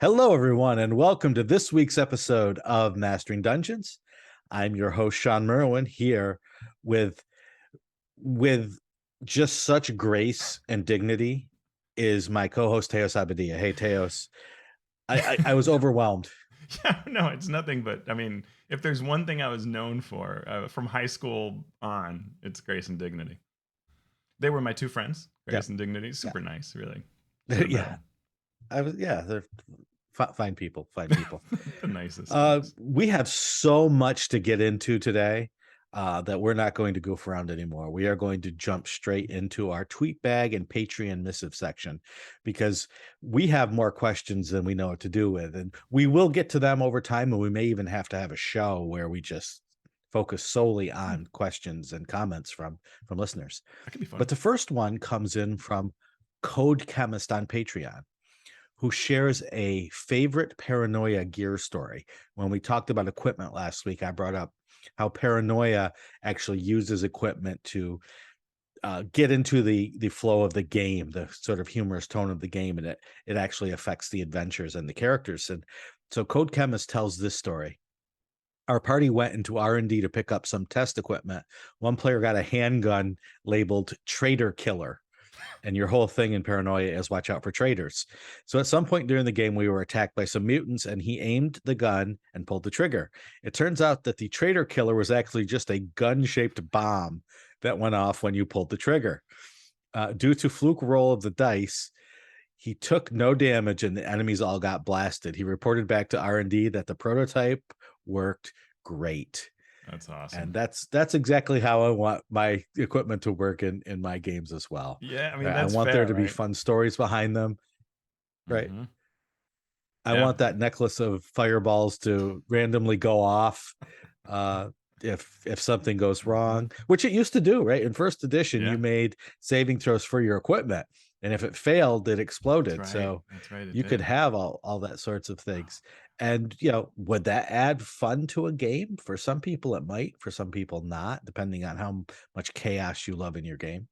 Hello, everyone, and welcome to this week's episode of Mastering Dungeons. I'm your host, Shawn Merwin, here with with just such grace and dignity is my co-host Teos Abadia. Hey, Teos, I was overwhelmed. Yeah, no, it's nothing but, I mean, if there's one thing I was known for from high school on, it's grace and dignity. They were my two friends, Yep, Grace and Dignity. Super nice, really. Should yeah, have met yeah. them. They're fine people, fine people. The nicest folks. We have so much to get into today that we're not going to goof around anymore. We are going to jump straight into our Tweetbag and Patreon missive section because we have more questions than we know what to do with. And we will get to them over time, and we may even have to have a show where we just focus solely on questions and comments from listeners. That could be fun. But the first one comes in from Code Chemist on Patreon, who shares a favorite Paranoia Gear story. When we talked about equipment last week, I brought up how Paranoia actually uses equipment to get into the flow of the game, the sort of humorous tone of the game, and it actually affects the adventures and the characters. And so Code Chemist tells this story. Our party went into R&D to pick up some test equipment. One player got a handgun labeled Traitor Killer, and your whole thing in Paranoia is watch out for traitors. So at some point during the game, we were attacked by some mutants, and he aimed the gun and pulled the trigger. It turns out that the traitor killer was actually just a gun-shaped bomb that went off when you pulled the trigger. Due to fluke roll of the dice, he took no damage, and the enemies all got blasted. He reported back to R&D that the prototype worked great. That's awesome. And that's exactly how I want my equipment to work in my games as well. Yeah, I mean, I that's want fair, there to be right? fun stories behind them, right? Mm-hmm. I Yeah. want that necklace of fireballs to randomly go off if something goes wrong, which it used to do, right? In first edition, Yeah. you made saving throws for your equipment, and if it failed, it That's exploded. right. So That's right. It you could did. have all that sorts of Wow. things. And would that add fun to a game? For some people it might, for some people not, depending on how much chaos you love in your game.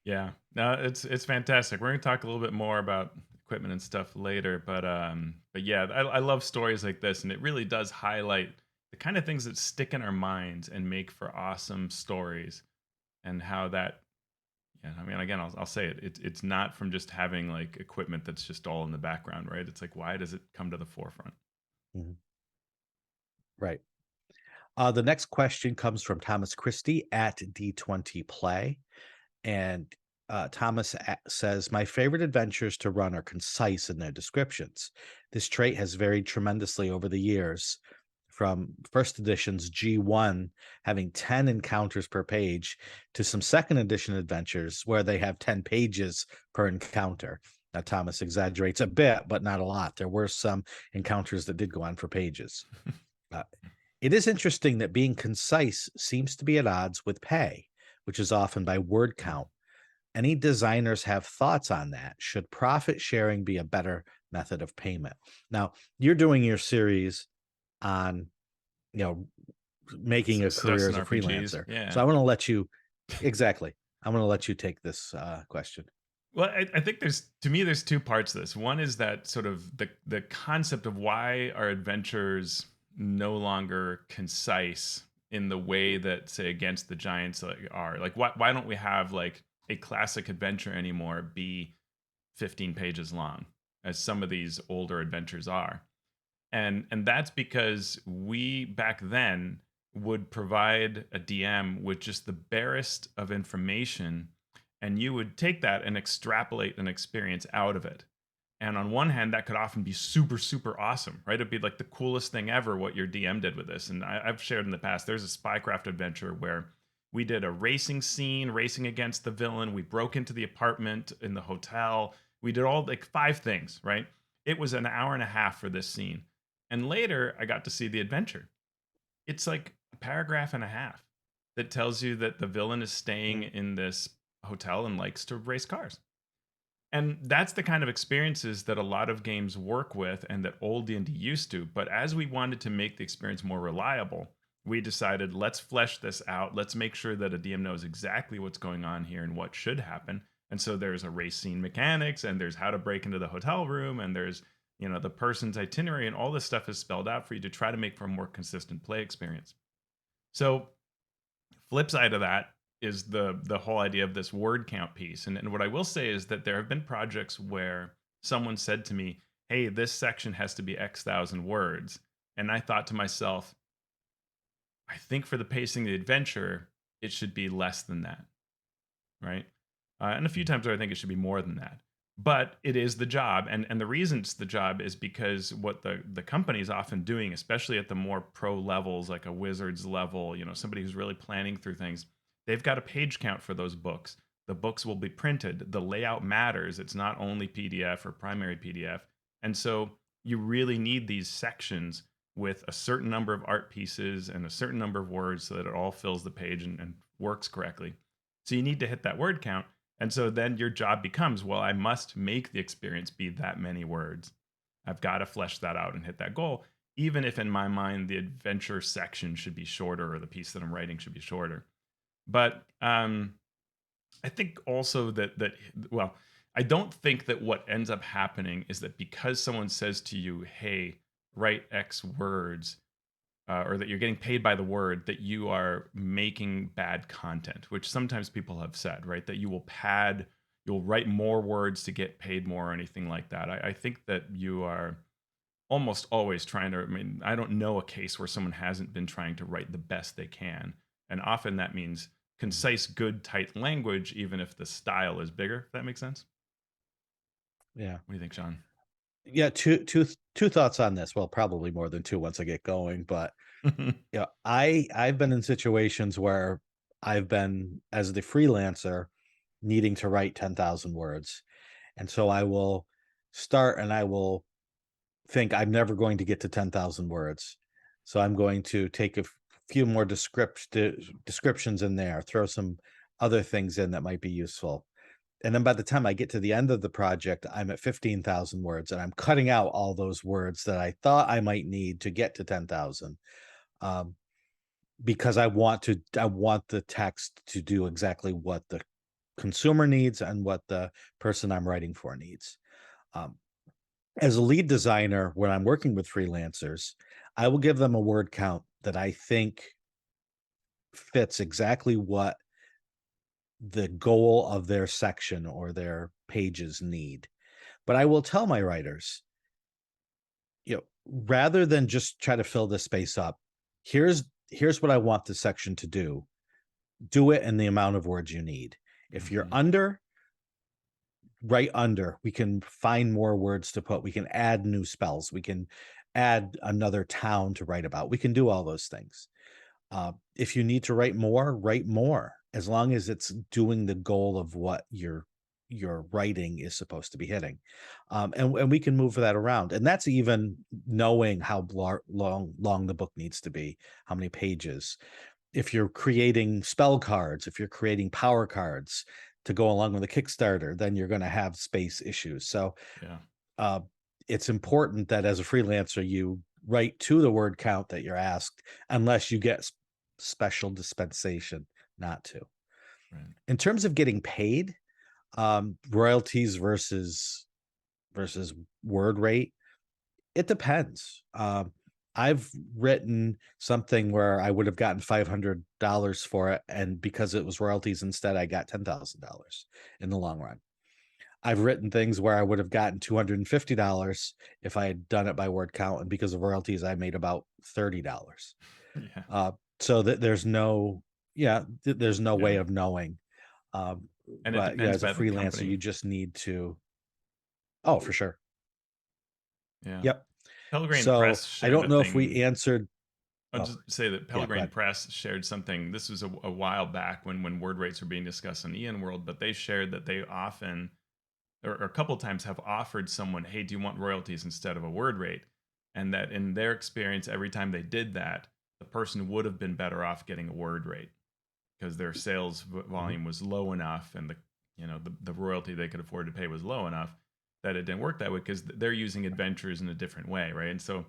Yeah, no, it's fantastic. We're gonna talk a little bit more about equipment and stuff later, but yeah, I love stories like this, and it really does highlight the kind of things that stick in our minds and make for awesome stories, and how that. Yeah, I mean, again, I'll say it. It's not from just having like equipment that's just all in the background, right? It's like, why does it come to the forefront? Mhm. Right. The next question comes from Thomas Christie at D20 Play. And Thomas says, my favorite adventures to run are concise in their descriptions. This trait has varied tremendously over the years, from first edition's G1 having 10 encounters per page to some second edition adventures where they have 10 pages per encounter. Now, Thomas exaggerates a bit, but not a lot. There were some encounters that did go on for pages. Uh, it is interesting that being concise seems to be at odds with pay, which is often by word count. Any designers have thoughts on that? Should profit sharing be a better method of payment? Now, you're doing your series on, you know, making a career Success in as a RPGs, freelancer. So yeah. I want to let you exactly. I'm going to let you take this question. Well, I think there's two parts to this. One is that sort of the concept of why our adventures no longer concise in the way that, say, Against the Giants are. Like, why don't we have like a classic adventure anymore be 15 pages long, as some of these older adventures are? And that's because we back then would provide a DM with just the barest of information, and you would take that and extrapolate an experience out of it. And on one hand, that could often be super, super awesome, right? It'd be like the coolest thing ever what your DM did with this. And I've shared in the past, there's a Spycraft adventure where we did a racing scene, racing against the villain. We broke into the apartment in the hotel. We did all like 5 things, right? It was an hour and a half for this scene. And later, I got to see the adventure. It's like a paragraph and a half that tells you that the villain is staying in this hotel and likes to race cars. And that's the kind of experiences that a lot of games work with and that old D&D used to. But as we wanted to make the experience more reliable, we decided, let's flesh this out. Let's make sure that a DM knows exactly what's going on here and what should happen. And so there's a race scene mechanics, and there's how to break into the hotel room, and there's the person's itinerary, and all this stuff is spelled out for you to try to make for a more consistent play experience. So flip side of that is the whole idea of this word count piece. And what I will say is that there have been projects where someone said to me, hey, this section has to be X thousand words. And I thought to myself, I think for the pacing of the adventure, it should be less than that, right? And a few times where I think it should be more than that. But it is the job. And the reason it's the job is because what the company is often doing, especially at the more pro levels, like a wizard's level, somebody who's really planning through things, they've got a page count for those books. The books will be printed. The layout matters. It's not only PDF or primary PDF. And so you really need these sections with a certain number of art pieces and a certain number of words so that it all fills the page and works correctly. So you need to hit that word count. And so then your job becomes, well, I must make the experience be that many words. I've got to flesh that out and hit that goal, even if in my mind the adventure section should be shorter or the piece that I'm writing should be shorter. But I think also well, I don't think that what ends up happening is that because someone says to you, hey, write X words, or that you're getting paid by the word, that you are making bad content, which sometimes people have said, right? That you'll write more words to get paid more or anything like that. I think that you are almost always trying to, I mean, I don't know a case where someone hasn't been trying to write the best they can. And often that means concise, good, tight language, even if the style is bigger. If that makes sense. Yeah. What do you think, Shawn? Yeah, two thoughts on this. Well, probably more than two once I get going, but yeah, I've been in situations where I've been as the freelancer needing to write 10,000 words. And so I will start and I will think I'm never going to get to 10,000 words. So I'm going to take a few more descriptions in there, throw some other things in that might be useful. And then by the time I get to the end of the project, I'm at 15,000 words and I'm cutting out all those words that I thought I might need to get to 10,000. Because I want the text to do exactly what the consumer needs and what the person I'm writing for needs. As a lead designer, when I'm working with freelancers, I will give them a word count that I think fits exactly what the goal of their section or their pages need. But I will tell my writers, rather than just try to fill this space up, here's what I want the section to do. Do it in the amount of words you need. If you're under, write under. We can find more words to put. We can add new spells. We can add another town to write about. We can do all those things. If you need to write more, as long as it's doing the goal of what your writing is supposed to be hitting. And we can move that around. And that's even knowing how long the book needs to be, how many pages. If you're creating spell cards, if you're creating power cards to go along with a Kickstarter, then you're going to have space issues. So it's important that as a freelancer, you write to the word count that you're asked, unless you get special dispensation not to. Right. In terms of getting paid, royalties versus word rate, it depends. I've written something where I would have gotten $500 for it, and because it was royalties instead, I got $10,000 in the long run. I've written things where I would have gotten $250 if I had done it by word count, and because of royalties, I made about $30. Yeah. So that there's no way of knowing. And it But depends as a by the freelancer, company. you just need to. Oh, for sure. Yeah. Yep. Pelgrane So Press I shared don't a know if thing. we answered. I'll Oh, just say that yeah, go Pelgrane ahead. Press shared something. This was a while back when word rates were being discussed in Ian World, but they shared that they often, or a couple times, have offered someone, hey, do you want royalties instead of a word rate? And that in their experience, every time they did that, the person would have been better off getting a word rate because their sales volume was low enough, and the royalty they could afford to pay was low enough that it didn't work that way because they're using adventures in a different way, right? And so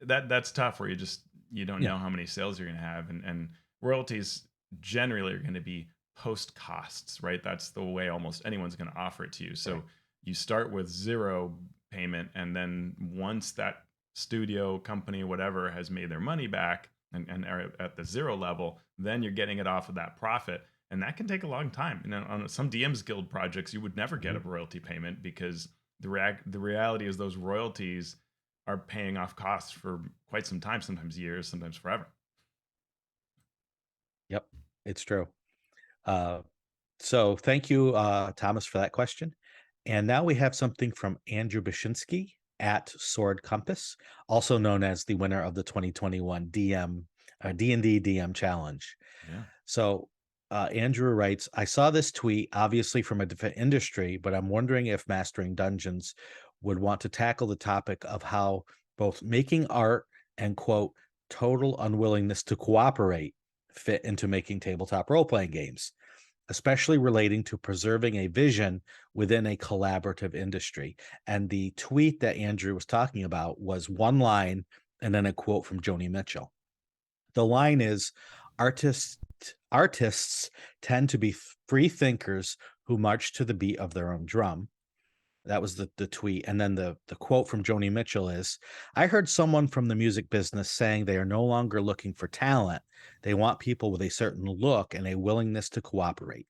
that's tough where you don't Yeah. know how many sales you're going to have, and royalties generally are going to be post costs, right? That's the way almost anyone's going to offer it to you. So Right. you start with zero payment, and then once that studio, company, whatever, has made their money back and are at the zero level, then you're getting it off of that profit. And that can take a long time. And on some DMs Guild projects, you would never get a royalty payment, because the reality is those royalties are paying off costs for quite some time, sometimes years, sometimes forever. Yep, it's true. So thank you, Thomas, for that question. And now we have something from Andrew Bashinsky at Sword Compass, also known as the winner of the 2021 D&D DM Challenge. Yeah. So Andrew writes, I saw this tweet, obviously from a different industry, but I'm wondering if Mastering Dungeons would want to tackle the topic of how both making art and, quote, total unwillingness to cooperate fit into making tabletop role-playing games, especially relating to preserving a vision within a collaborative industry. And the tweet that Andrew was talking about was one line and then a quote from Joni Mitchell. The line is, artists tend to be free thinkers who march to the beat of their own drum. That was the tweet. And then the quote from Joni Mitchell is, I heard someone from the music business saying they are no longer looking for talent. They want people with a certain look and a willingness to cooperate.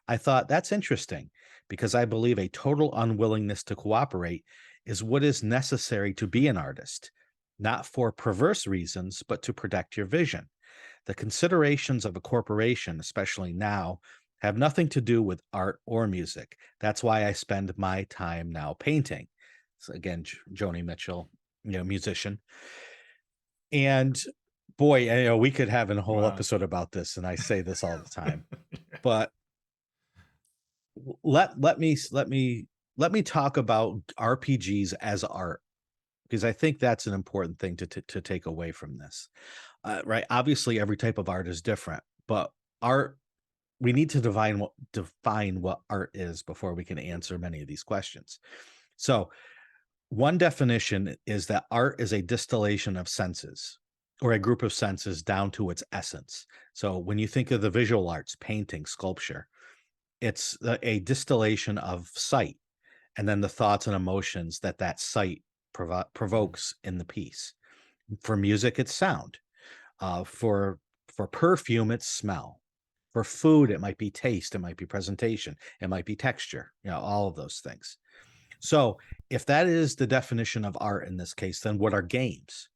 I thought that's interesting, because I believe a total unwillingness to cooperate is what is necessary to be an artist, not for perverse reasons, but to protect your vision. The considerations of a corporation, especially now, have nothing to do with art or music. That's why I spend my time now painting. So again, Joni Mitchell, musician. And boy, we could have a whole episode about this, and I say this all the time. But let me talk about RPGs as art, because I think that's an important thing to take away from this. Right? Obviously, every type of art is different, but art, we need to define what art is before we can answer many of these questions. So one definition is that art is a distillation of senses, or a group of senses down to its essence. So when you think of the visual arts, painting, sculpture, it's a distillation of sight, and then the thoughts and emotions that sight provokes in the piece. For music, it's sound. For perfume, it's smell. For food, it might be taste, it might be presentation, it might be texture, all of those things. So if that is the definition of art in this case, then what are games?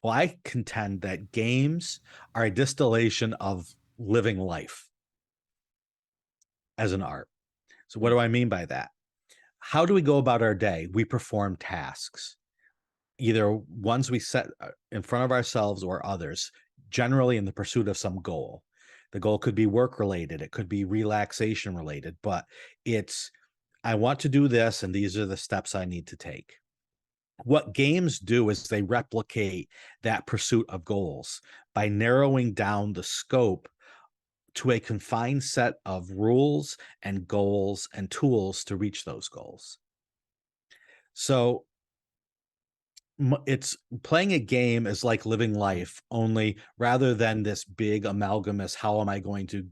Well, I contend that games are a distillation of living life as an art. So what do I mean by that? How do we go about our day? We perform tasks, either ones we set in front of ourselves or others, generally in the pursuit of some goal. The goal could be work related, it could be relaxation related, but it's, I want to do this, and these are the steps I need to take. What games do is they replicate that pursuit of goals by narrowing down the scope to a confined set of rules and goals and tools to reach those goals. So it's playing a game is like living life, only rather than this big amalgamous, how am I going to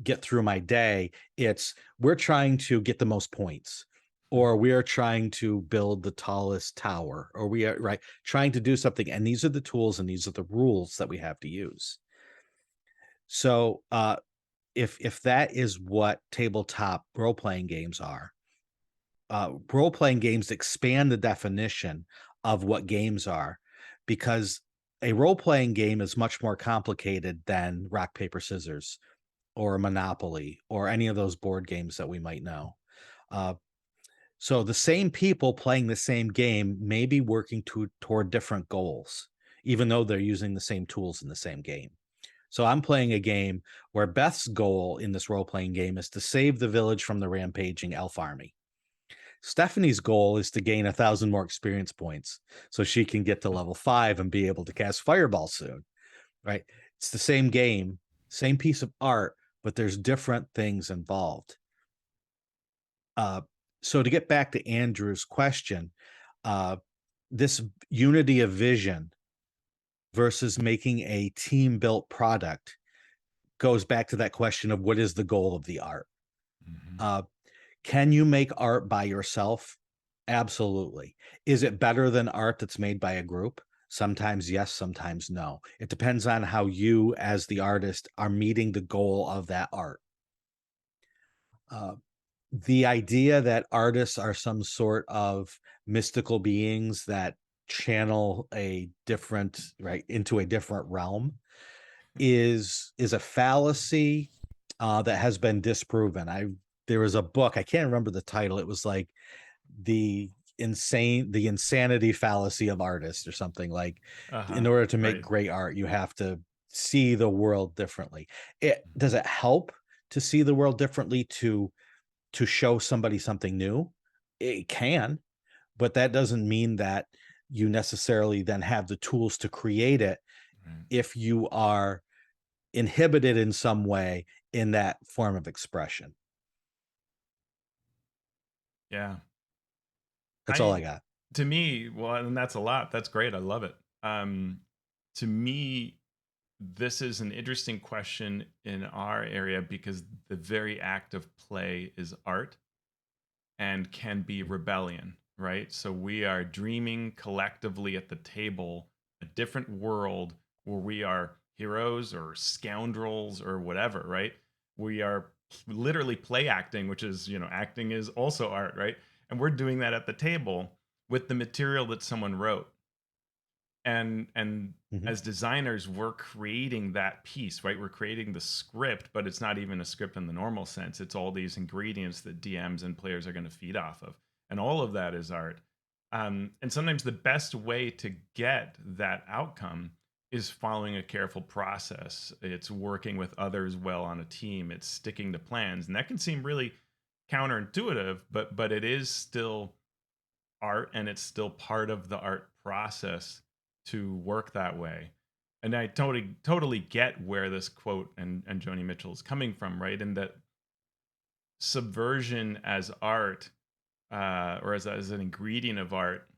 get through my day? It's, we're trying to get the most points, or we are trying to build the tallest tower, or we are trying to do something. And these are the tools and these are the rules that we have to use. So if that is what tabletop role-playing games are, role-playing games expand the definition of what games are, because a role-playing game is much more complicated than rock, paper, scissors, or Monopoly, or any of those board games that we might know. So the same people playing the same game may be working toward different goals, even though they're using the same tools in the same game. So I'm playing a game where Beth's goal in this role-playing game is to save the village from the rampaging elf army. Stephanie's goal is to gain 1,000 more experience points so she can get to level 5 and be able to cast Fireball soon, right? It's the same game, same piece of art, but there's different things involved. So to get back to Andrew's question, this unity of vision versus making a team-built product goes back to that question of what is the goal of the art? Mm-hmm. Can you make art by yourself? Absolutely. Is it better than art that's made by a group? Sometimes yes, sometimes no. It depends on how you, as the artist, are meeting the goal of that art. Uh, the idea that artists are some sort of mystical beings that channel a different right into a different realm is a fallacy that has been disproven. There was a book, I can't remember the title. It was like the the insanity fallacy of artists or something. Like, in Uh-huh. order to make Right. great art, you have to see the world differently. It does Mhm. it help to see the world differently to show somebody something new? It can, but that doesn't mean that you necessarily then have the tools to create it Right. if you are inhibited in some way in that form of expression. Yeah. That's all I I got. To me, well, and that's a lot. That's great. I love it. To me, this is an interesting question in our area because the very act of play is art and can be rebellion, right? So we are dreaming collectively at the table a different world where we are heroes or scoundrels or whatever, right? We are literally play acting, which is, acting is also art, right? And we're doing that at the table with the material that someone wrote. And Mhm. as designers, we're creating that piece, right? We're creating the script, but it's not even a script in the normal sense. It's all these ingredients that DMs and players are going to feed off of, and all of that is art. And sometimes the best way to get that outcome is following a careful process. It's working with others well on a team. It's sticking to plans, and that can seem really counterintuitive, but it is still art, and it's still part of the art process to work that way. And I totally get where this quote and Joni Mitchell is coming from, right? And that subversion as art, or as an ingredient of art,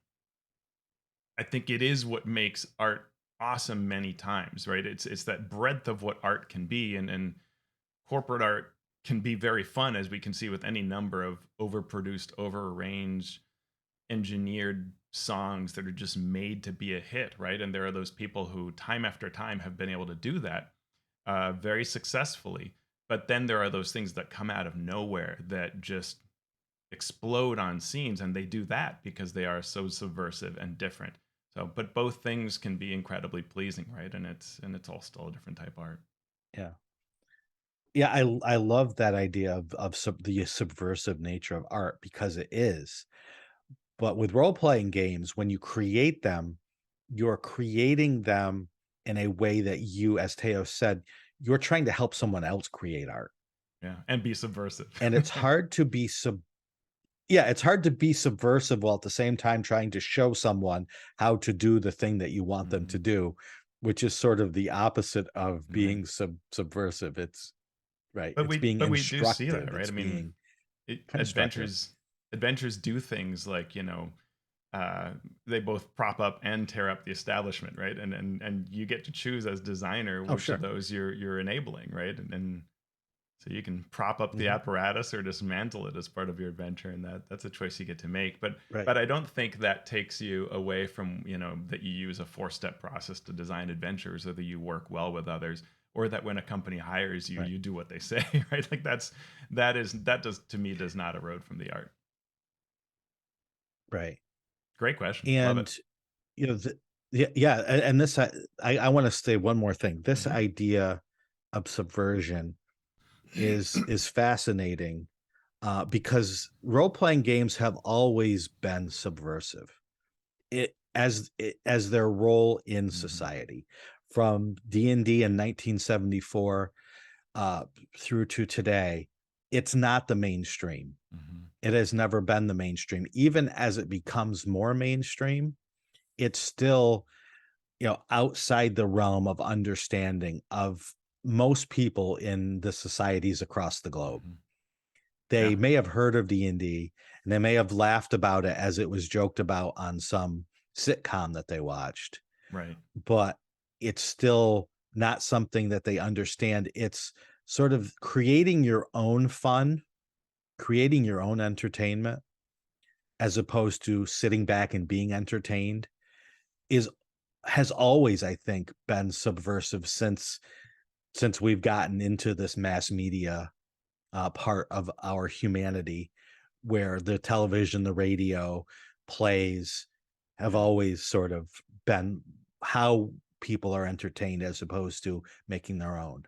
I think it is what makes art awesome many times, right? It's that breadth of what art can be, and corporate art can be very fun, as we can see with any number of overproduced, overarranged, engineered songs that are just made to be a hit, right? And there are those people who, time after time, have been able to do that very successfully. But then there are those things that come out of nowhere that just explode on scenes, and they do that because they are so subversive and different. So, but both things can be incredibly pleasing, right? And it's all still a different type of art. Yeah. Yeah, I love that idea of the subversive nature of art because it is. But with role-playing games, when you create them, you're creating them in a way that you, as Teos said, you're trying to help someone else create art. Yeah, and be subversive. And it's hard to be yeah, it's hard to be subversive while at the same time trying to show someone how to do the thing that you want them to Mhm. do, which is sort of the opposite of Right. being subversive. It's right. But It's we being but we do see that, instructive. right? It's I mean, being constructive. adventures do things like, uh, they both prop up and tear up the establishment, right? And you get to choose as designer Oh, which of sure. those you're enabling, right? And so you can prop up the Mhm. apparatus or dismantle it as part of your adventure, and that's a choice you get to make. But Right. but I don't think that takes you away from, that you use a four-step process to design adventures, or that you work well with others, or that when a company hires you, Right. you do what they say, right? Like that does, to me, does not erode from the art. Right. Great question. Love it. And you know, yeah, yeah, and this I want to say one more thing. This Mhm. idea of subversion is fascinating because role playing games have always been subversive. As their role in Mhm. society, from D&D in 1974 uh, through to today. It's not the mainstream. Mhm. It has never been the mainstream. Even as it becomes more mainstream, it's still, outside the realm of understanding of most people in the societies across the globe. Mhm. They Yeah. may have heard of D&D and they may have laughed about it as it was joked about on some sitcom that they watched, Right. but it's still not something that they understand. It's sort of creating your own fun, creating your own entertainment, as opposed to sitting back and being entertained is has always, I think, been subversive since we've gotten into this mass media part of our humanity, where the television, the radio, plays have Yeah. always sort of been how people are entertained as opposed to making their own.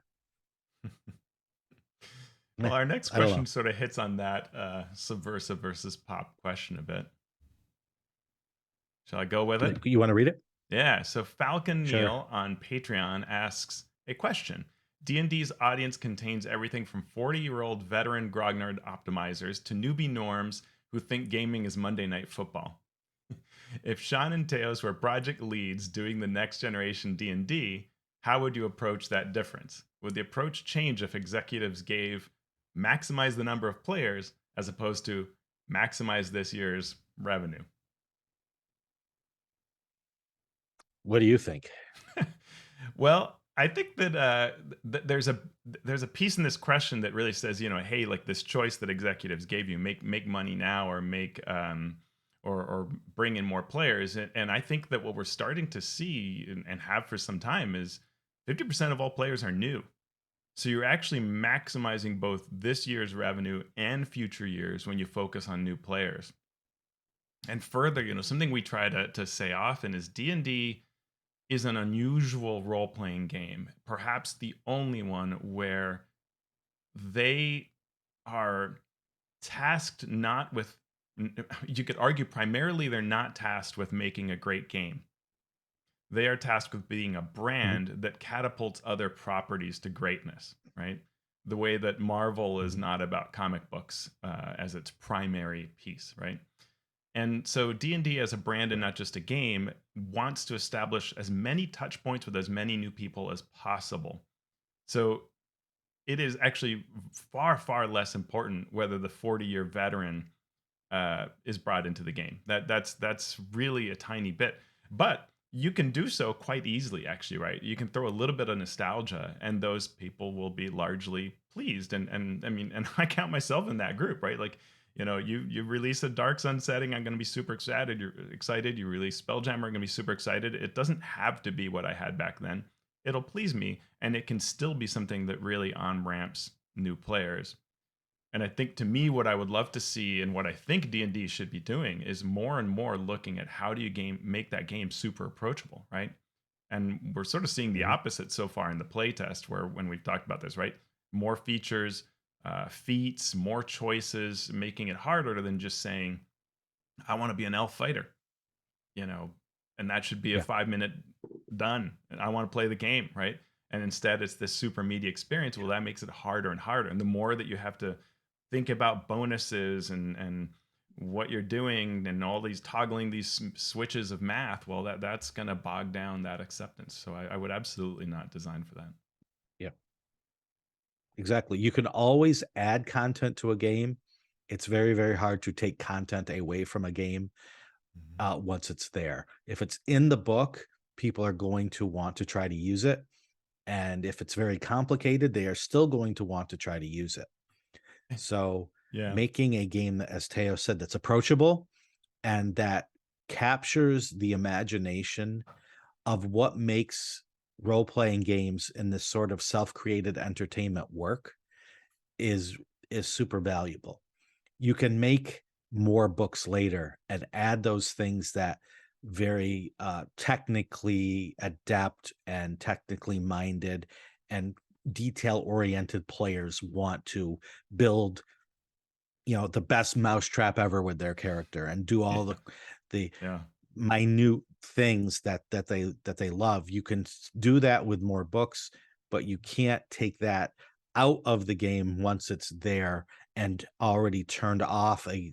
Well, Eh, our next I don't question know. sort of hits on that subversive versus pop question a bit. Shall I go with it? You want to read it? Yeah. So Falcon Sure. Neil on Patreon asks a question. D&D's audience contains everything from 40-year-old veteran grognard optimizers to newbie norms who think gaming is Monday Night Football. If Shawn and Teos were project leads doing the next generation D&D, how would you approach that difference? Would the approach change if executives gave maximize the number of players as opposed to maximize this year's revenue? What do you think? Well, I think that there's a piece in this question that really says, hey, like this choice that executives gave you, make money now or make or bring in more players, and I think that what we're starting to see and have for some time is 50% of all players are new. So you're actually maximizing both this year's revenue and future years when you focus on new players. And further, something we try to say often is D&D is an unusual role playing game, perhaps the only one where they are tasked not with, you could argue primarily they're not tasked with making a great game. They are tasked with being a Mhm, brand that catapults other properties to greatness, right? The way that Marvel is mhm. not about comic books as its primary piece, right? And so D&D as a brand and Right. not just a game wants to establish as many touch points with as many new people as possible. So it is actually far, far less important whether the 40-year veteran is brought into the game. That's really a tiny bit, but you can do so quite easily. Actually, right? You can throw a little bit of nostalgia, and those people will be largely pleased. And I mean, and I count myself in that group, right? Like, you release a Dark Sun setting, I'm going to be super excited. You're excited. You release Spelljammer, I'm going to be super excited. It doesn't have to be what I had back then. It'll please me, and it can still be something that really on ramps new players. And I think to me, what I would love to see and what I think D&D should be doing is more and more looking at how do you make that game super approachable, right? And we're sort of seeing the Mhm. opposite so far in the playtest, where when we've talked about this, right? More features, feats, more choices, making it harder than just saying, I want to be an elf fighter, you know, and that should be a Yeah. 5 minute done. And I want to play the game, right? And instead, it's this super media experience. Well, that makes it harder and harder. And the more that you have to think about bonuses and what you're doing and all these toggling these switches of math, well, that's going to bog down that acceptance. So I would absolutely not design for that. Yeah. Exactly. You can always add content to a game. It's very, very hard to take content away from a game Mhm. once it's there. If it's in the book, people are going to want to try to use it. And if it's very complicated, they are still going to want to try to use it. So Yeah. making a game that, as Teo said, that's approachable and that captures the imagination of what makes role-playing games in this sort of self-created entertainment work is is super valuable. You can make more books later and add those things that very technically adept and technically minded and detail oriented players want to build, the best mousetrap ever with their character and do all Yeah. the Yeah. minute things that they love. You can do that with more books, but you can't take that out of the game once it's there and already turned off a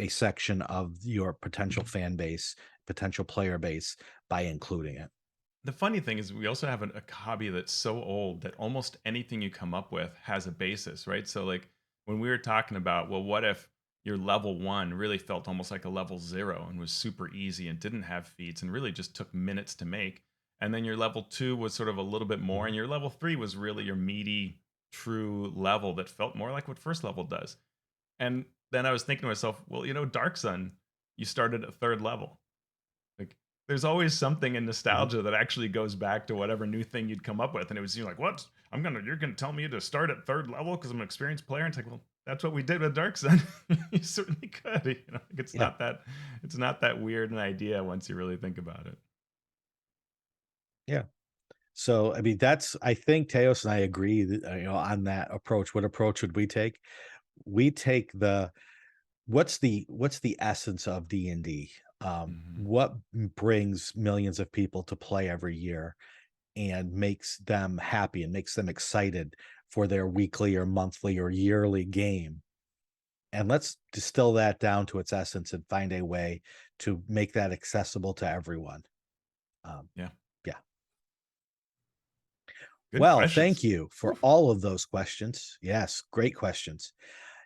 section of your potential fan base, potential player base by including it. The funny thing is, we also have a hobby that's so old that almost anything you come up with has a basis, right? So, like when we were talking about, well, what if your level one really felt almost like a level zero and was super easy and didn't have feats and really just took minutes to make? And then your level two was sort of a little bit more, Mhm. and your level three was really your meaty, true level that felt more like what first level does. And then I was thinking to myself, well, Dark Sun, you started at third level. Like, there's always something in Mhm. nostalgia that actually goes back to whatever new thing you'd come up with, and it was, you're like, what? You're gonna tell me to start at third level because I'm an experienced player? And it's like, well, that's what we did with Dark Sun. You certainly could. Like, Yeah. it's not that weird an idea once you really think about it. Yeah. So, I mean, I think Teos and I agree that, on that approach. What approach would we take? We take what's the essence of D&D? Hmm. What brings millions of people to play every year and makes them happy and makes them excited for their weekly or monthly or yearly game? And let's distill that down to its essence and find a way to make that accessible to everyone. Um, Yeah. yeah. Good Well, thank questions. you for Whew. all of those questions. Yes, great questions.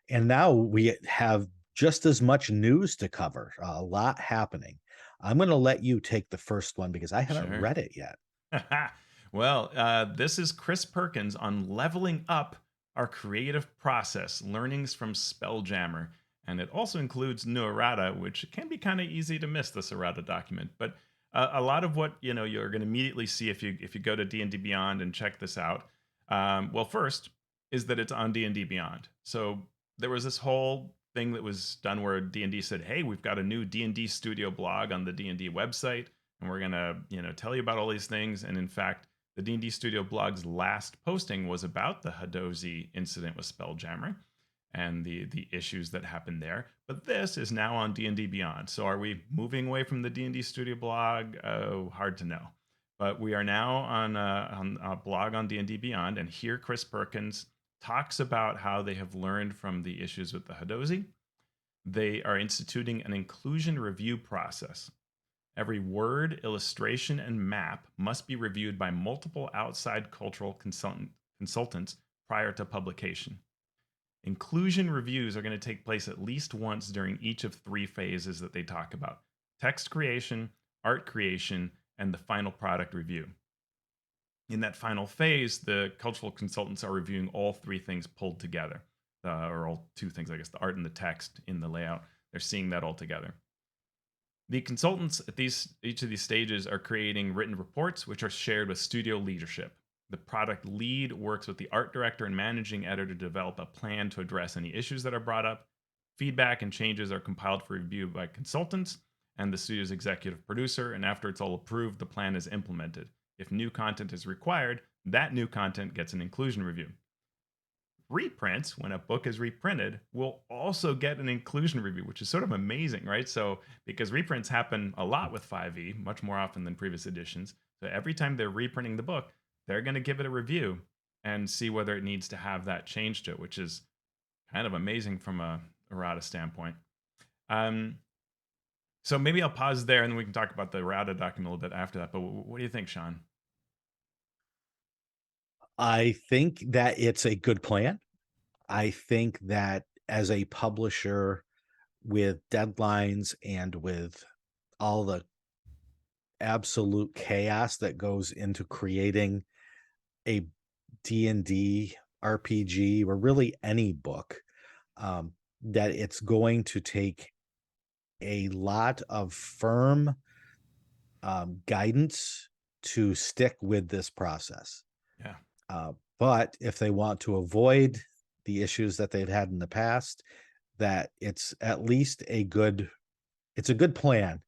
And now we have just as much news to cover, a lot happening. I'm going to let you take the first one because I haven't Sure. read it yet. Well, this is Chris Perkins on leveling up our creative process, learnings from Spelljammer. And it also includes new errata, which can be kind of easy to miss this errata document. But a lot of what you're going to immediately see if you go to D&D Beyond and check this out. Well, first is that it's on D&D Beyond. So there was this whole thing that was done where D&D said, "Hey, we've got a new D&D studio blog on the D&D website, and we're gonna tell you about all these things." And in fact, the D&D Studio blog's last posting was about the Hadozi incident with Spelljammer and the issues that happened there. But this is now on D&D Beyond. So are we moving away from the D&D Studio blog? Oh, hard to know. But we are now on a blog on D&D Beyond, and here Chris Perkins talks about how they have learned from the issues with the Hadozi. They are instituting an inclusion review process. Every word, illustration, and map must be reviewed by multiple outside cultural consultants prior to publication. Inclusion reviews are going to take place at least once during each of three phases that they talk about: text creation, art creation, and the final product review. In that final phase, the cultural consultants are reviewing all three things pulled together, or all two things, I guess, the art and the text in the layout. They're seeing that all together. The consultants at each of these stages are creating written reports, which are shared with studio leadership. The product lead works with the art director and managing editor to develop a plan to address any issues that are brought up. Feedback and changes are compiled for review by consultants and the studio's executive producer, and after it's all approved, the plan is implemented. If new content is required, that new content gets an inclusion review. Reprints, when a book is reprinted, will also get an inclusion review, which is sort of amazing, right? So, because reprints happen a lot with 5e, much more often than previous editions. So, every time they're reprinting the book, they're going to give it a review and see whether it needs to have that change to it, which is kind of amazing from a errata standpoint. Um, so, maybe I'll pause there and then we can talk about the errata document a little bit after that. But what do you think, Shawn? I think that it's a good plan. I think that as a publisher with deadlines and with all the absolute chaos that goes into creating a D&D RPG or really any book, that it's going to take a lot of firm guidance to stick with this process. Yeah. But if they want to avoid the issues that they've had in the past, that it's at least it's a good plan.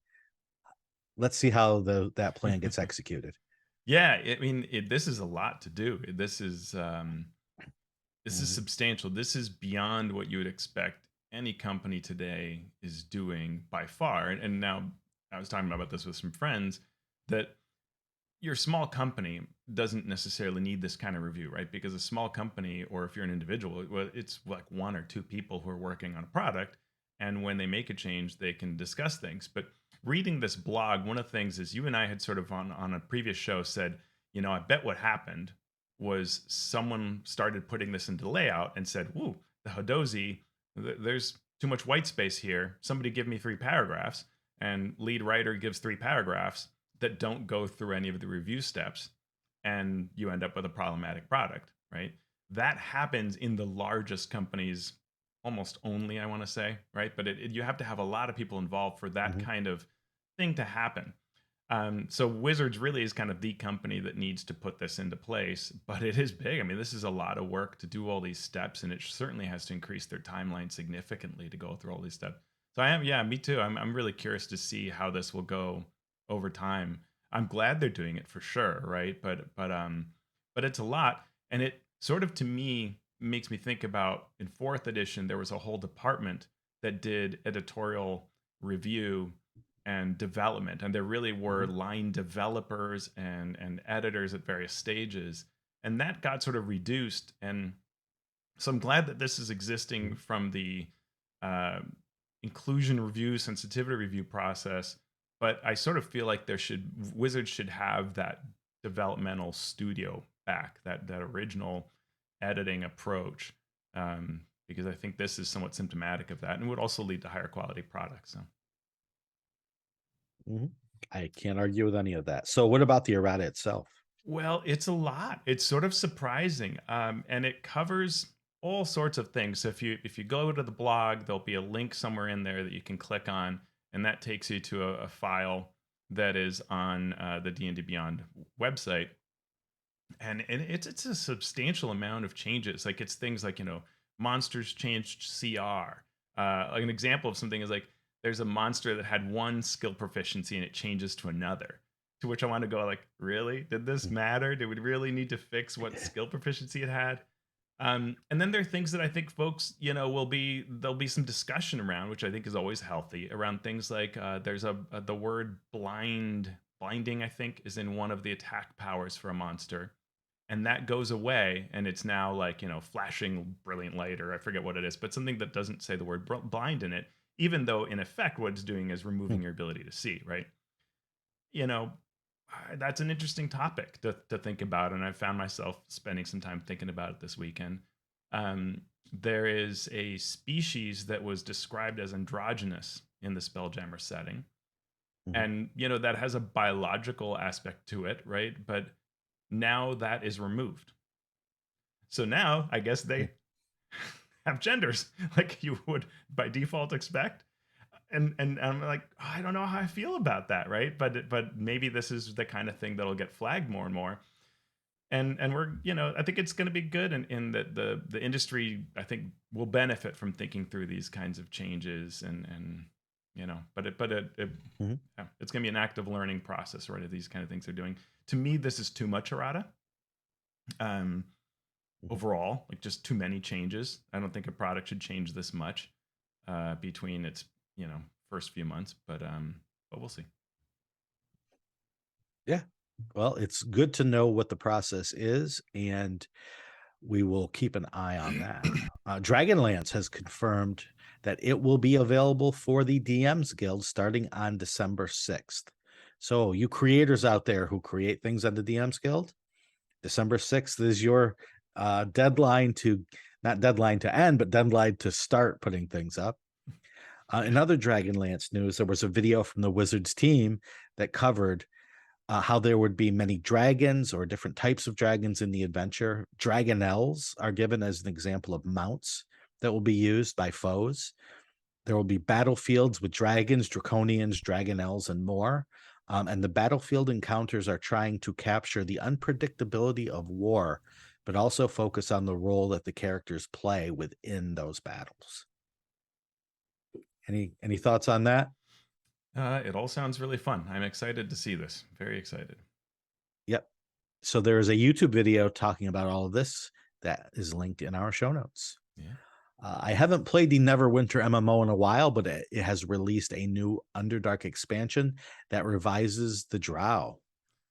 Let's see how that plan gets executed. Yeah, I mean, this is a lot to do. This is Mhm. substantial. This is beyond what you would expect any company today is doing by far. And now I was talking about this with some friends that your small company doesn't necessarily need this kind of review, right? Because a small company, or if you're an individual, well, it's like one or two people who are working on a product. And when they make a change, they can discuss things. But reading this blog, one of the things is you and I had sort of on a previous show said, I bet what happened was someone started putting this into layout and said, "Ooh, the Hadozi, there's too much white space here. Somebody give me 3 paragraphs." And lead writer gives 3 paragraphs that don't go through any of the review steps, and you end up with a problematic product, right? That happens in the largest companies almost only, I want to say, right? But you have to have a lot of people involved for that Mhm. kind of thing to happen. So Wizards really is kind of the company that needs to put this into place, but it is big. I mean, this is a lot of work to do all these steps, and it certainly has to increase their timeline significantly to go through all these steps. So yeah, me too. I'm really curious to see how this will go over time. I'm glad they're doing it for sure, right? But it's a lot, and it sort of to me makes me think about in fourth edition there was a whole department that did editorial review and development, and there really were Mhm. line developers and editors at various stages, and that got sort of reduced. And so I'm glad that this is existing Mhm. from the uh, inclusion review, sensitivity review process. But I sort of feel like Wizards should have that developmental studio back, that original editing approach, because I think this is somewhat symptomatic of that, and would also lead to higher quality products. So. Mhm. I can't argue with any of that. So what about the errata itself? Well, it's a lot. It's sort of surprising, and it covers all sorts of things. So if you go to the blog, there'll be a link somewhere in there that you can click on, and that takes you to a file that is on the D&D Beyond website, and it's a substantial amount of changes. Like it's things like monsters changed CR. Like an example of something is like there's a monster that had one skill proficiency and it changes to another. To which I want to go like, really? Did this Mm. matter? Did we really need to fix what skill proficiency it had? And then there are things that I think folks, there'll be some discussion around, which I think is always healthy around things like there's the word blinding, I think, is in one of the attack powers for a monster, and that goes away, and it's now like flashing brilliant light, or I forget what it is, but something that doesn't say the word blind in it, even though in effect what it's doing is removing Hmm. your ability to see, right? you know that's an interesting topic to think about, and I found myself spending some time thinking about it this weekend. There is a species that was described as androgynous in the Spelljammer setting, Mhm. and that has a biological aspect to it, right? But now that is removed, so now I guess Hmm. they have genders like you would by default expect. And I'm like, "Oh, I don't know how I feel about that, right?" But maybe this is the kind of thing that'll get flagged more and more. And we're, I think it's going to be good, in that the industry, I think, will benefit from thinking through these kinds of changes, and Mhm. yeah, it's going to be an active learning process, right? Of these kind of things they're doing. To me, this is too much errata. Um, Mhm. Overall, like just too many changes. I don't think a product should change this much between its first few months, but we'll see. Yeah. Well, it's good to know what the process is, and we will keep an eye on that. Dragonlance has confirmed that it will be available for the DMs Guild starting on December 6th. So, you creators out there who create things on the DMs Guild, December 6th is your deadline to, not deadline to end, but deadline to start putting things up. In other Dragonlance news, there was a video from the Wizards team that covered how there would be many dragons or different types of dragons in the adventure. Dragonelles are given as an example of mounts that will be used by foes. There will be battlefields with dragons, draconians, dragonelles, and more. And the battlefield encounters are trying to capture the unpredictability of war, but also focus on the role that the characters play within those battles. Any thoughts on that? It all sounds really fun. I'm excited to see this. Very excited. Yep. So there is a YouTube video talking about all of this that is linked in our show notes. Yeah. I haven't played the Neverwinter MMO in a while, but it has released a new Underdark expansion that revises the Drow.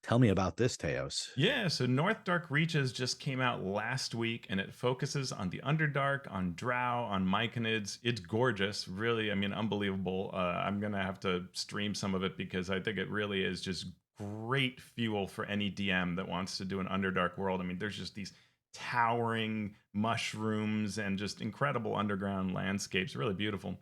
Tell me about this, Teos. Yeah, so North Dark Reaches just came out last week, and it focuses on the Underdark, on Drow, on Myconids. It's gorgeous, really. I mean, unbelievable. I'm gonna have to stream some of it because I think it really is just great fuel for any DM that wants to do an Underdark world. I mean, there's just these towering mushrooms and just incredible underground landscapes. Really beautiful.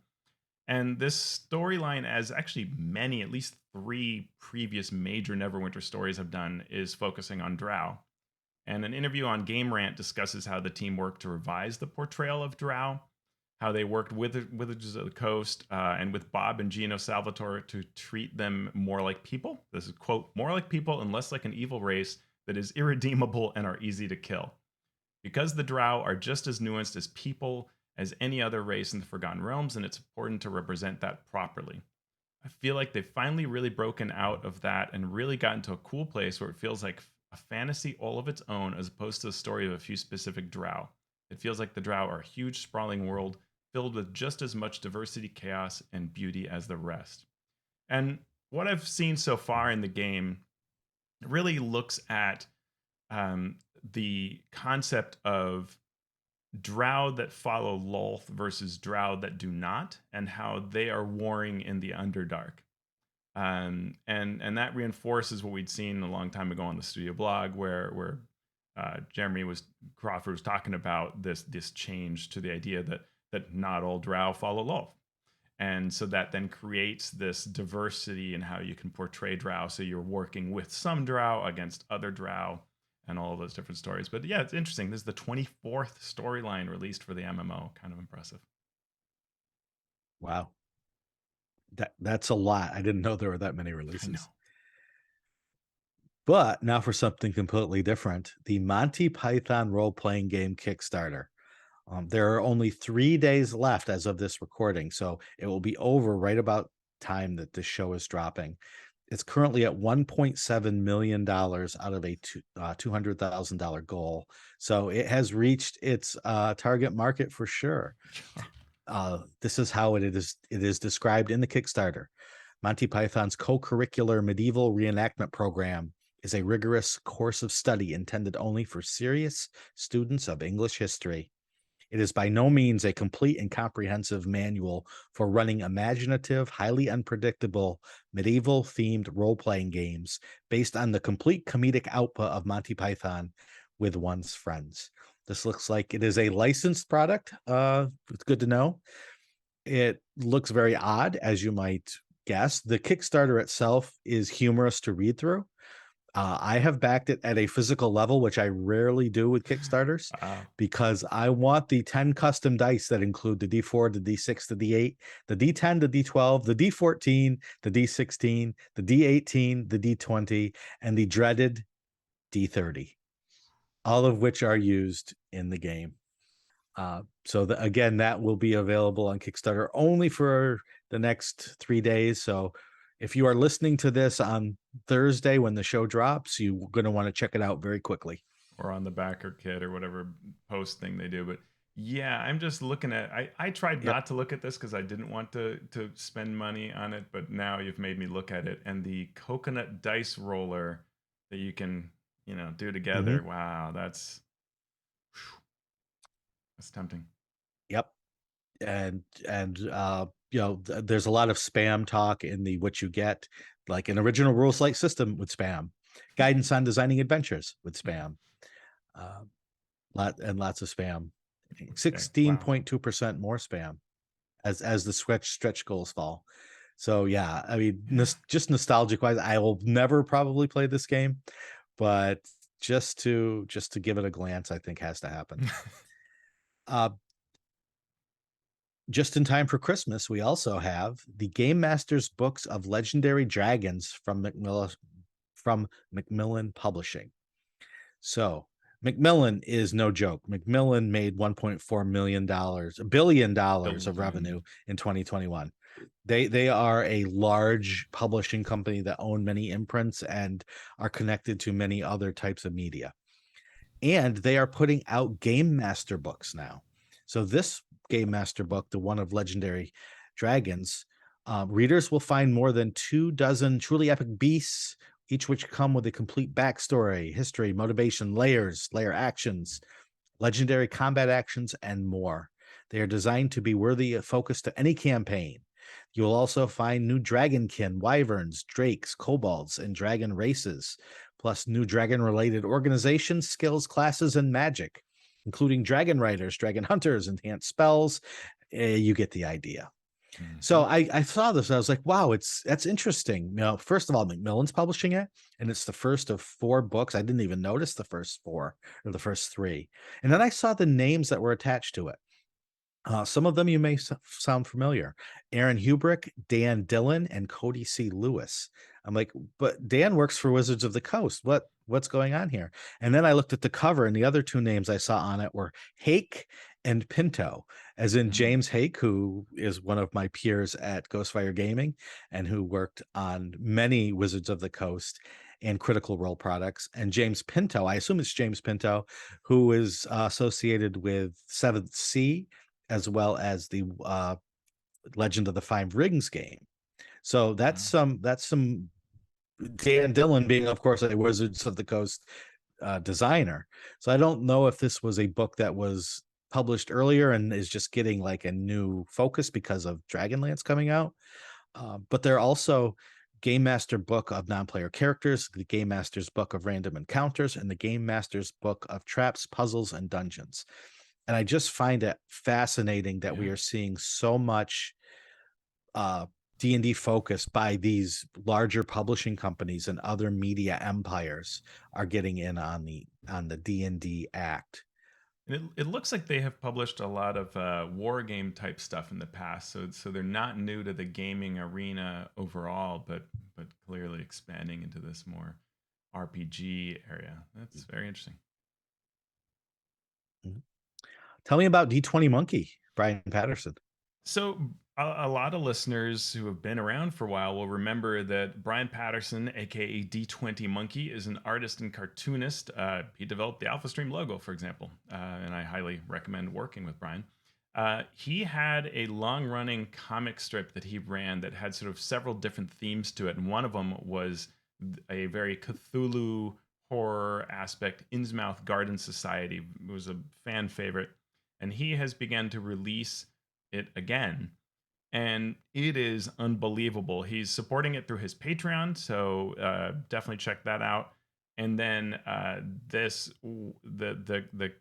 And this storyline, as actually many, at least three previous major Neverwinter stories have done, is focusing on Drow. And an interview on Game Rant discusses how the team worked to revise the portrayal of Drow. how they worked with Wizards of the Coast and with Bob and Gino Salvatore to treat them more like people. This is quote, more like people and less like an evil race that is irredeemable and are easy to kill. Because the Drow are just as nuanced as people as any other race in the Forgotten Realms, and it's important to represent that properly. I feel like they've finally really broken out of that and really gotten to a cool place where it feels like a fantasy all of its own as opposed to the story of a few specific Drow. It feels like the Drow are a huge, sprawling world filled with just as much diversity, chaos, and beauty as the rest. And what I've seen so far in the game really looks at um, the concept of Drow that follow Lolth versus Drow that do not, and how they are warring in the Underdark. And that reinforces what we'd seen a long time ago on the studio blog, where Jeremy Crawford was talking about this change to the idea that not all Drow follow Lolth. And so that then creates this diversity in how you can portray Drow. So you're working with some Drow against other Drow and all of those different stories. But yeah, it's interesting. This is the 24th storyline released for the MMO. Kind of impressive. Wow. That's a lot. I didn't know there were that many I know. releases. But now for something completely different, the Monty Python role-playing game Kickstarter. There are only 3 days left as of this recording, so it will be over right about time that this show is dropping. It's currently at $1.7 million out of a $200,000 goal. So it has reached its target market for sure. This is how it is described in the Kickstarter. Monty Python's co-curricular medieval reenactment program is a rigorous course of study intended only for serious students of English history. It is by no means a complete and comprehensive manual for running imaginative, highly unpredictable, medieval-themed role-playing games based on the complete comedic output of Monty Python with one's friends. This looks like it is a licensed product. It's good to know. It looks very odd, as you might guess. The Kickstarter itself is humorous to read through. I have backed it at a physical level, which I rarely do with Kickstarters, because I want the 10 custom dice that include the D4, the D6, the D8, the D10, the D12, the D14, the D16, the D18, the D20, and the dreaded D30, all of which are used in the game. Again, that will be available on Kickstarter only for the next 3 days. So if you are listening to this on Thursday when the show drops, you're going to want to check it out very quickly. Or on the backer kit or whatever post thing they do. But yeah, I'm just looking at, I tried not to look at this because I didn't want to spend money on it, but now you've made me look at it. And the coconut dice roller that you can, do together. Mm-hmm. Wow, that's tempting. Yep. And there's a lot of spam talk in the what you get, like an original rules light system with spam, guidance on designing adventures with spam, lots of spam, 16.2% more spam as the stretch goals fall. So yeah, I mean, just nostalgic wise, I will never probably play this game, but just to give it a glance, I think has to happen. Just in time for Christmas, we also have the Game Master's Books of Legendary Dragons from Macmillan Publishing. So Macmillan is no joke. Macmillan made $1.4 billion of revenue in 2021. They are a large publishing company that own many imprints and are connected to many other types of media. And they are putting out Game Master books now. So this Game Master book, the one of Legendary Dragons, readers will find more than 24 truly epic beasts, each which come with a complete backstory, history, motivation, layer actions, legendary combat actions, and more. They are designed to be worthy of focus to any campaign. You will also find new dragonkin, wyverns, drakes, kobolds, and dragon races, plus new dragon-related organizations, skills, classes, and magic, including dragon riders, dragon hunters, enhanced spells. You get the idea. Mm-hmm. So I saw this and I was like, wow, that's interesting. First of all, Macmillan's publishing it, and it's the first of 4 books. I didn't even notice the first 4 or the first 3. And then I saw the names that were attached to it. Some of them you may sound familiar. Aaron Hubrick, Dan Dillon, and Cody C. Lewis. I'm like, but Dan works for Wizards of the Coast. What's going on here? And then I looked at the cover, and the other two names I saw on it were Hake and Pinto, as in Mhm. James Hake, who is one of my peers at Ghostfire Gaming and who worked on many Wizards of the Coast and Critical Role products, and James Pinto. I assume it's James Pinto, who is associated with Seventh Sea as well as the Legend of the Five Rings game. So Wow. that's some Dan Dillon being, of course, a Wizards of the Coast designer. So I don't know if this was a book that was published earlier and is just getting like a new focus because of Dragonlance coming out. But they're also Game Master Book of Non-Player Characters, the Game Master's Book of Random Encounters, and the Game Master's Book of Traps, Puzzles, and Dungeons. And I just find it fascinating that we Yeah. are seeing so much uh, D&D focus by these larger publishing companies and other media empires are getting in on the D&D act. And it looks like they have published a lot of war game type stuff in the past, so they're not new to the gaming arena overall, but clearly expanding into this more RPG area. That's very interesting. Mhm. Tell me about D20 Monkey, Brian Patterson. So, a lot of listeners who have been around for a while will remember that Brian Patterson, aka D20 Monkey, is an artist and cartoonist. He developed the AlphaStream logo, for example, and I highly recommend working with Brian. He had a long running comic strip that he ran that had sort of several different themes to it. And one of them was a very Cthulhu horror aspect. Innsmouth Garden Society was a fan favorite. And he has begun to release it again, and it is unbelievable. He's supporting it through his Patreon, so definitely check that out. And then the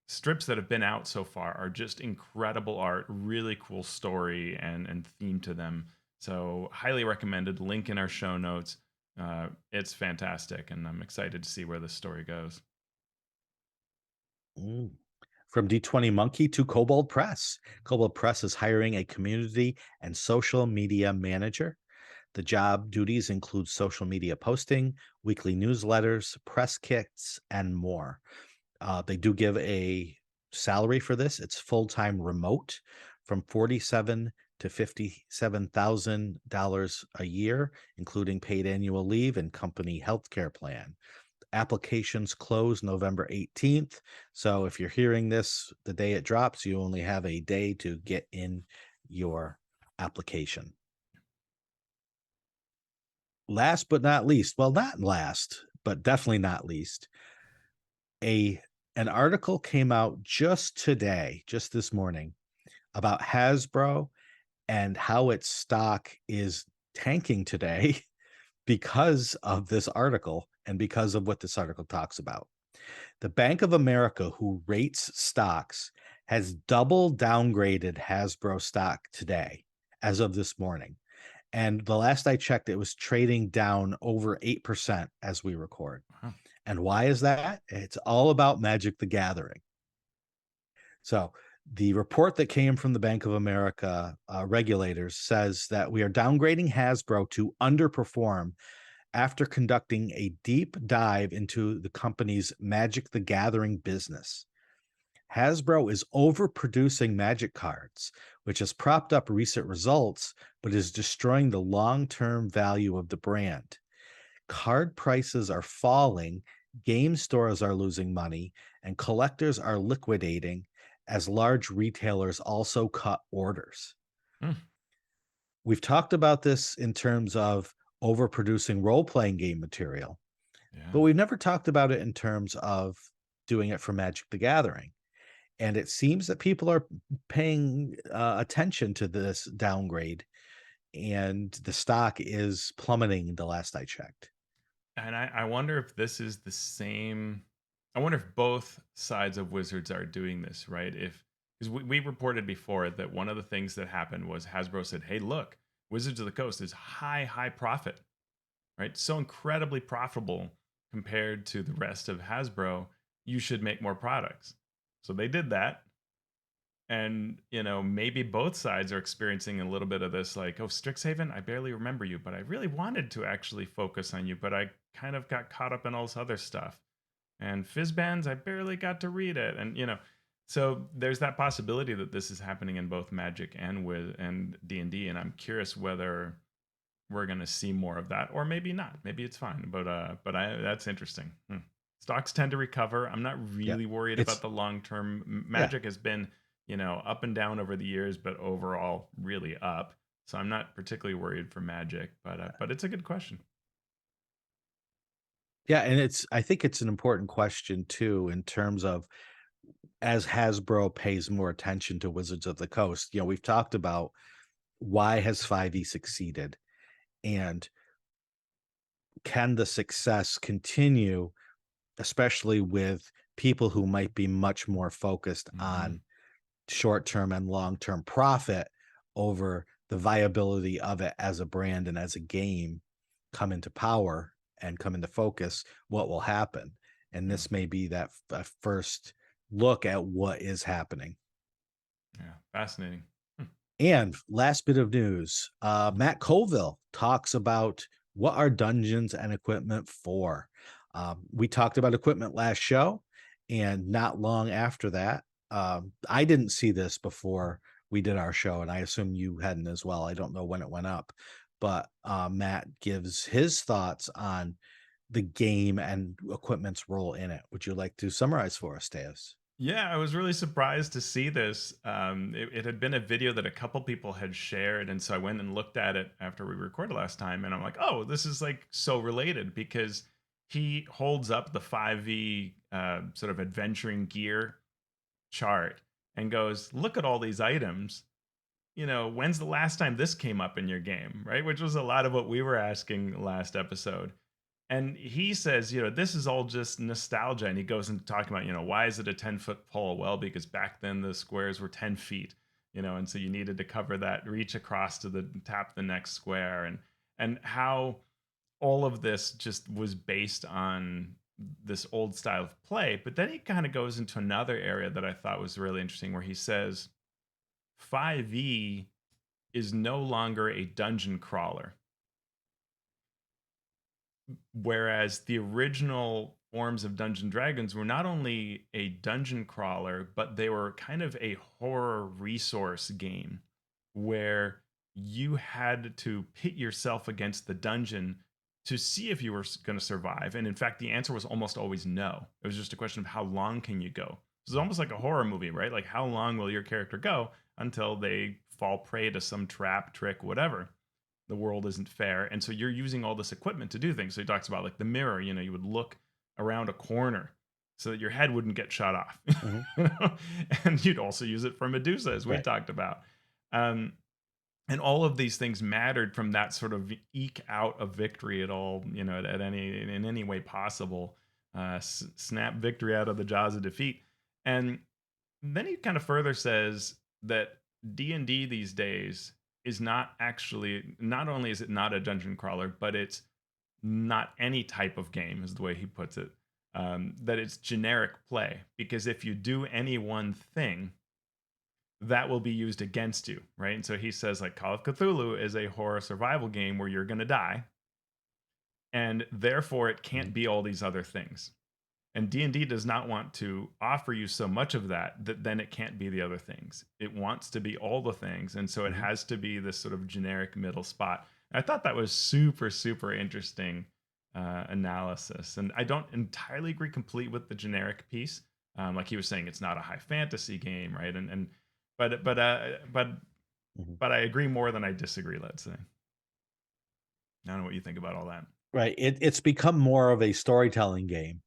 strips that have been out so far are just incredible art, really cool story and theme to them. So highly recommended. Link in our show notes. It's fantastic, and I'm excited to see where this story goes. Mm. From D20 Monkey to Kobold Press. Kobold Press is hiring a community and social media manager. The job duties include social media posting, weekly newsletters, press kits, and more. They do give a salary for this. It's full-time remote from 47 to $57,000 a year, including paid annual leave and company health care plan. Applications close November 18th. So if you're hearing this the day it drops, you only have a day to get in your application. Last but not least, well, not last, but definitely not least, a an article came out just today, just this morning, about Hasbro and how its stock is tanking today because of this article and because of what this article talks about. The Bank of America, who rates stocks, has double downgraded Hasbro stock today as of this morning. And the last I checked, it was trading down over 8% as we record. Wow. And why is that? It's all about Magic the Gathering. So the report that came from the Bank of America regulators says that we are downgrading Hasbro to underperform after conducting a deep dive into the company's Magic the Gathering business. Hasbro is overproducing Magic cards, which has propped up recent results, but is destroying the long term value of the brand. Card prices are falling, game stores are losing money, and collectors are liquidating as large retailers also cut orders. Hmm. We've talked about this in terms of overproducing role playing game material, but Yeah. we've never talked about it in terms of doing it for Magic the Gathering. And it seems that people are paying attention to this downgrade, and the stock is plummeting the last I checked. And I wonder if this is the same. I wonder if both sides of Wizards are doing this, right? If because we reported before that one of the things that happened was Hasbro said, "Hey, look, Wizards of the Coast is high profit, right? So incredibly profitable compared to the rest of Hasbro. You should make more products." So they did that, And maybe both sides are experiencing a little bit of this, like, oh, Strixhaven, I barely remember you, but I really wanted to actually focus on you, but I kind of got caught up in all this other stuff. And Fizzbands, I barely got to read it. And so there's that possibility that this is happening in both Magic and D&D, and I'm curious whether we're going to see more of that, or maybe not. Maybe it's fine, but that's interesting. Stocks tend to recover. I'm not Yeah. really worried about It's the long term. yeah. Magic has been up and down over the years, but overall really up. So I'm not particularly worried for Magic, but it's a good question. Yeah, and I think it's an important question too in terms of as Hasbro pays more attention to Wizards of the Coast. We've talked about why has 5e succeeded and can the success continue, especially with people who might be much more focused Hmm. on short-term and long-term profit over the viability of it as a brand and as a game come into power and come into focus, what will happen? And Yeah, this may be that first look at what is happening. yeah, fascinating. Hmm. And last bit of news, Matt Colville talks about what are dungeons and equipment for. We talked about equipment last show, and not long after that, I didn't see this before we did our show, and I assume you hadn't as well. I don't know when it went up, but Matt gives his thoughts on the game and equipment's role in it. Would you like to summarize for us, Teos? Yeah, I was really surprised to see this. It had been a video that a couple people had shared, and so I went and looked at it after we recorded last time, and I'm like, oh, this is like so related because he holds up the 5e sort of adventuring gear chart and goes, look at all these items. When's the last time this came up in your game, right? Which was a lot of what we were asking last episode. And he says, this is all just nostalgia. And he goes into talking about, why is it a 10-foot pole? Well, because back then the squares were 10 feet, and so you needed to cover that, reach across to tap the next square. And how all of this just was based on this old style of play. But then he kind of goes into another area that I thought was really interesting, where he says 5e is no longer a dungeon crawler, whereas the original forms of Dungeon Dragons were not only a dungeon crawler, but they were kind of a horror resource game where you had to pit yourself against the dungeon to see if you were going to survive. And in fact, the answer was almost always no. It was just a question of how long can you go. It's almost like a horror movie, right? Like, how long will your character go until they fall prey to some trap, trick, whatever? The world isn't fair, and so you're using all this equipment to do things. So he talks about like the mirror. You would look around a corner so that your head wouldn't get shot off. Mhm. you know? And you'd also use it for Medusa, as we Right. talked about. um, and all of these things mattered from that sort of eke out a victory at all, at any in any way possible. Snap victory out of the jaws of defeat. And then he kind of further says that D&D these days is not actually, not only is it not a dungeon crawler, but it's not any type of game, is the way he puts it. That it's generic play, because if you do any one thing, that will be used against you, right? And so he says, like, Call of Cthulhu is a horror survival game where you're going to die, and therefore it can't Mhm. be all these other things. And D&D does not want to offer you so much of that then it can't be the other things. It wants to be all the things, and so it Mhm. has to be this sort of generic middle spot. I thought that was super, super interesting analysis, and I don't entirely agree complete with the generic piece. Like he was saying, it's not a high fantasy game, right? And Mhm. but I agree more than I disagree. Let's say. I don't know what you think about all that. Right. It's become more of a storytelling game.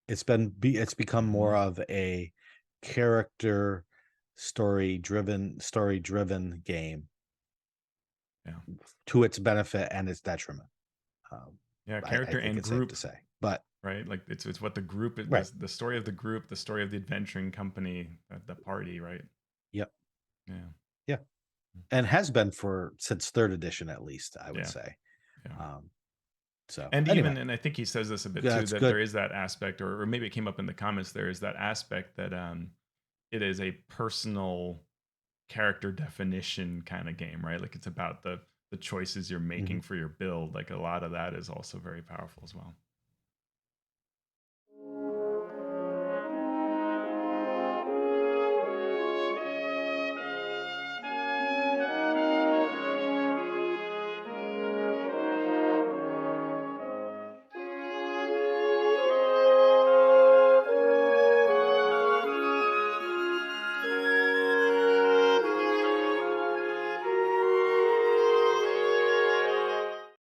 It's become more Hmm. of a character story driven game Yeah, to its benefit and its detriment. Um, yeah, I character think and it's safe group, to say. But right? Like it's what the group, right. the story of the group, the story of the adventuring company, the party, right? Yep. Yeah, Yeah. And has been for since third edition at least, I would yeah, say. yeah. Um, so And anyway, even, and I think he says this a bit too, that's that there good. is that aspect, or maybe it came up in the comments. There is that aspect that it is a personal character definition kind of game, right? Like it's about the choices you're Mhm. making for your build. Like a lot of that is also very powerful as well.